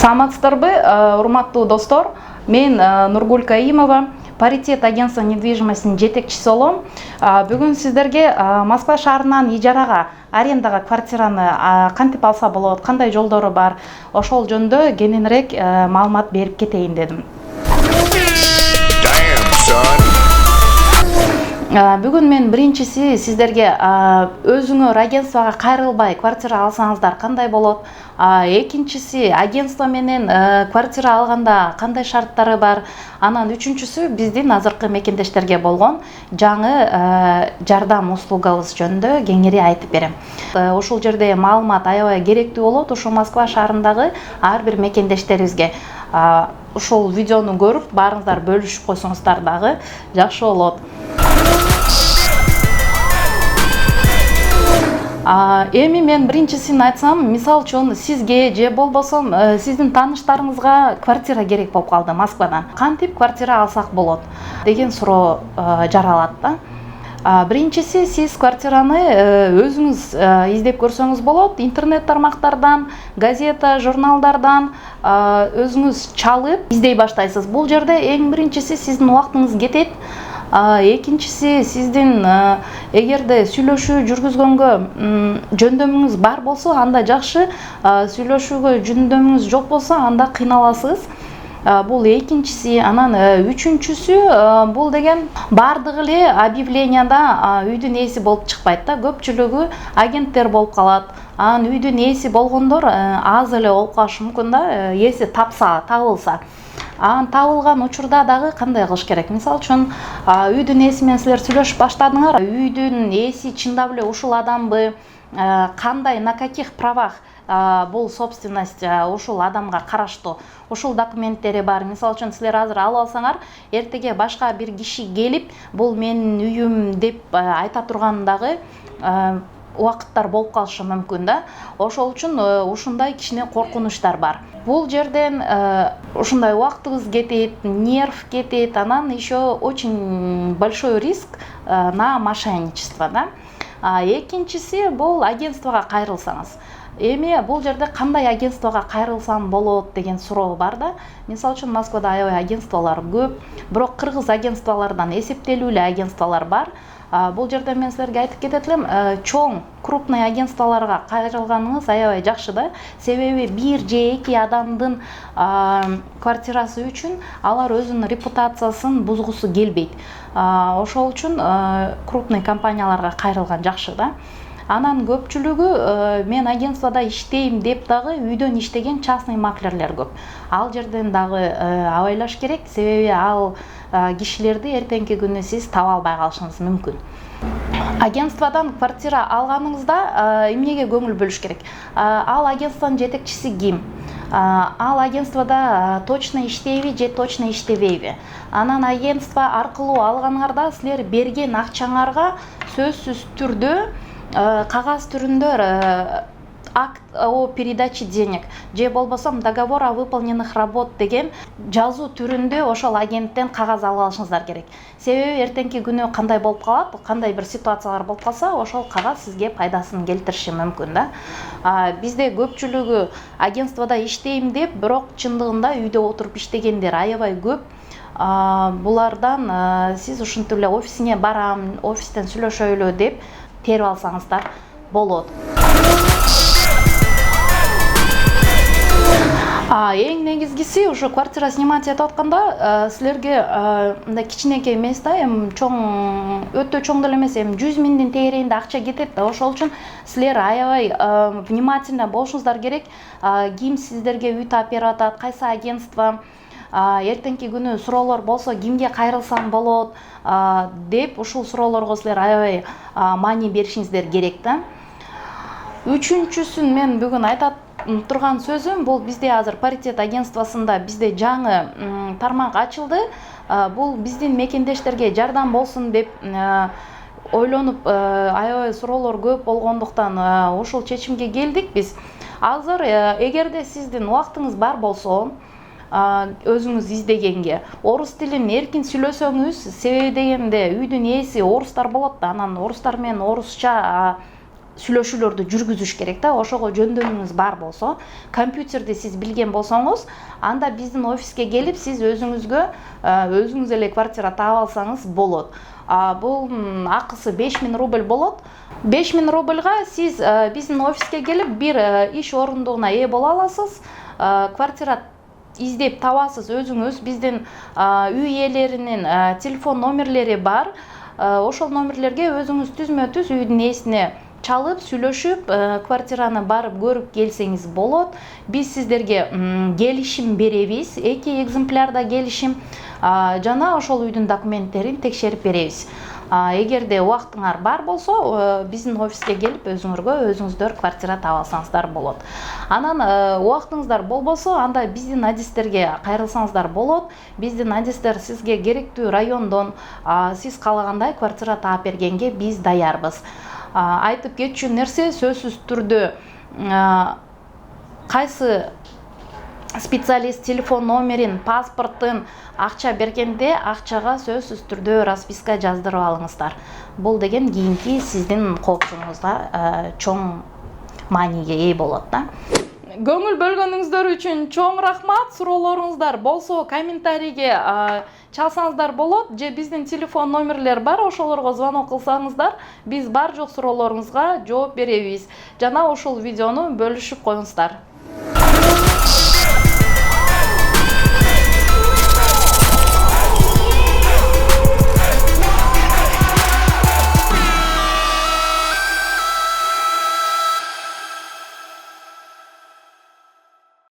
Саламатсыздарбы, урматтуу достор. Мен Нургуль Каимова, Паритет агентство недвижимостинин жетекчиси болом. Бүгүн сиздерге Москва шаарынан ижарага, арендага квартираны кантип алса болот, кандай жолдору бар, ошол жөнүндө кененирээк маалымат берип кетейин дедим. Бүгүн мен биринчиси сиздерге өзүңөр агентствого кайрылбай квартира алсаңыздар кандай болот, экинчиси агентство менен квартира алганда кандай шарттары бар, анан үчүнчүсү биздин азыркы мекендештерге болгон жаңы жардам услугабыз жөнүндө кеңири айтып берем. Ушул жерде маалымат аябай керектүү болот ушу Москва шаарындагы ар бир мекендештерибизге. Ушул видеону көрүп баарыңыздар бөлүшүп койсоңуздар дагы жакшы болот. Эми мен биринчисин айтсам, мисалы үчүн сизге же болбосо сиздин тааныштарыңызга квартира керек болуп калды Москвадан. Кантип квартира алсак болот деген суроо жаралат да. Биринчиси сиз квартираны өзүңүз издеп көрсөңүз болот. Интернет тармактардан, газета, журналдардан өзүңүз чалып издей баштайсыз. Бул жерде эң биринчиси сиздин убактыңыз кетет. Экинчиси сиздин эгерде сүйлөшүү жүргүзгөнгө жөндөмүңүз бар болсо, анда жакшы. Сүйлөшүүгө жөндөмүңүз жок болсо, анда кыйналасыз. Бул экинчиси. Анан үчүнчүсү бул деген бардыгы эле объявленияда үйдүн ээси болуп чыкпайт да. Көпчүлүгү агенттер болуп калат. Анан үйдүн ээси болгондор аз эле болуп калышы мүмкүн да, ээси табылса. Анан табылган учурда дагы кандай кылыш керек? Мисалы үчүн үйдүн ээси менен силер сүйлөшүп баштадыңар. Үйдүн ээси чындап эле ушул адамбы, кандай, на каких правах бул собственность ушул адамга караштуу, ушул документтери бар. Мисалы үчүн силер азыр алып алсаңар, эртеге башка бир киши келип, бул менин үйүм деп айта турган дагы убакыттар болуп калышы мүмкүн да. Ошол үчүн ушундай кичине коркунучтар бар. Бул жерден ушундай убактыбыз кетет, нерв кетет, анан еще очень большой риск на мошенничество да. Экинчиси бул агентствого кайрылсаңыз. Эми бул жерде кандай агентствого кайрылсам болот деген суроо бар да. Мисалы үчүн Москвада аябай агентстволор көп, бирок кыргыз агентстволордон эсептелүү эле агентстволор бар. Бул жерде мен силерге айтып кетет элем, чоң, крупный агентстволорго кайрылганыңыз аябай жакшы да. Себеби бир же эки адамдын квартирасы үчүн алар өзүнүн репутациясын бузгусу келбейт. Ошол үчүн крупный компанияларга кайрылган жакшы да. Анан көпчүлүгү мен агентствода иштейм деп дагы үйдөн иштеген частный маклерлер көп. Ал жерден дагы абайлаш керек, себеби ал кишилерди эртеңки күнү сиз таба албай калышыңыз мүмкүн. Агентстводан квартира алганыңызда эмнеге көңүл бөлүш керек? Ал агентствонун жетекчиси ким? Ал агентствода точно иштейби же точно иштебейби? Анан агентство аркылуу алганыңарда силер берген акчаңарга сөзсүз түрдө кагаз түрүндө акт о передаче денег же болбосо договор о выполненных работ деген жазуу түрүндө ошол агенттен кагаз алып алышыңыздар керек. Себеби эртеңки күнү кандай болуп калат, кандай бир ситуациялар болуп калса, ошол кагаз сизге пайдасын келтириши мүмкүн да. Бизде көпчүлүгү агентствода иштейм деп, бирок чындыгында үйдө отуруп иштегендер аябай көп. Булардан сиз ушинтип эле офисине барам, офистен сүйлөшөлү деп терип алсаңыздар болот. Эң негизгиси ушу квартира снимать этип атканда силерге мындай кичинекей эмес да, эми чоң, өтө чоң деле эмес, эми 100 миңдин тегерегинде акча кетет да. Ошол үчүн силер аябай внимательно болушуңуздар керек. Ким сиздерге үй таап берип атат, кайсы агентство, эртеңки күнү суроолор болсо кимге кайрылсам болот деп ушул суроолорго силер аябай маани беришиңиздер керек да. Үчүнчүсүн мен бүгүн айтат турган сөзүм, бул бизде азыр Паритет агентствосунда бизде жаңы тармак ачылды. Бул биздин мекендештерге жардам болсун деп ойлонуп аябай суроолор көп болгондуктан ушул чечимге келдик биз. Азыр эгерде сиздин убактыңыз бар болсо, өзүңүз издегенге орус тилин эркин сүйлөсөңүз, себеби дегенде үйдүн ээси орустар болот да, анан орустар менен орусча сүйлөшүүлөрдү жүргүзүш керек да. Ошого жөндөмүңүз бар болсо, компьютерди сиз билген болсоңуз, анда биздин офиске келип сиз өзүңүзгө өзүңүз эле квартира таап алсаңыз болот. Бул акысы 5000 рубль болот. 5000 рубльга сиз биздин офиске келип бир иш орундугуна ээ боло аласыз. Квартира издеп табасыз өзүңүз. Биздин үй ээлеринин телефон номерлери бар. Ошол номерлерге өзүңүз түзмө-түз үйдүн ээсине чалып, сүйлөшүп, квартираны барып көрүп келсеңиз болот. Биз сиздерге келишим беребиз, 2 экземплярда келишим, жана ошол үйдүн документтерин текшерип беребиз. Эгерде убактыңар бар болсо, биздин офиске келип өзүңүздөр квартира таап алсаңыздар болот. Анан убактыңыздар болбосо, анда биздин адистерге кайрылсаңыздар болот. Биздин адистер сизге керектүү райондон сиз каалагандай квартира таап бергенге биз даярбыз. Айтып кетчү нерсе сөзсүз түрдө кайсы специалист телефон номерин, паспортун акча бергенде акчага сөзсүз түрдө расписка жаздырып алыңыздар. Бул деген кийинки сиздин коопчулугуңузга чоң мааниге ээ болот да. Көңүл бөлгөнүңүздөр үчүн чоң рахмат. Суроолоруңуздар болсо комментарийге чалсаңыздар болот, же биздин телефон номерлер бар, ошолорго звонок кылсаңыздар, биз бар жок суроолоруңузга жооп беребиз. Жана ошол видеону бөлүшүп коюңуздар.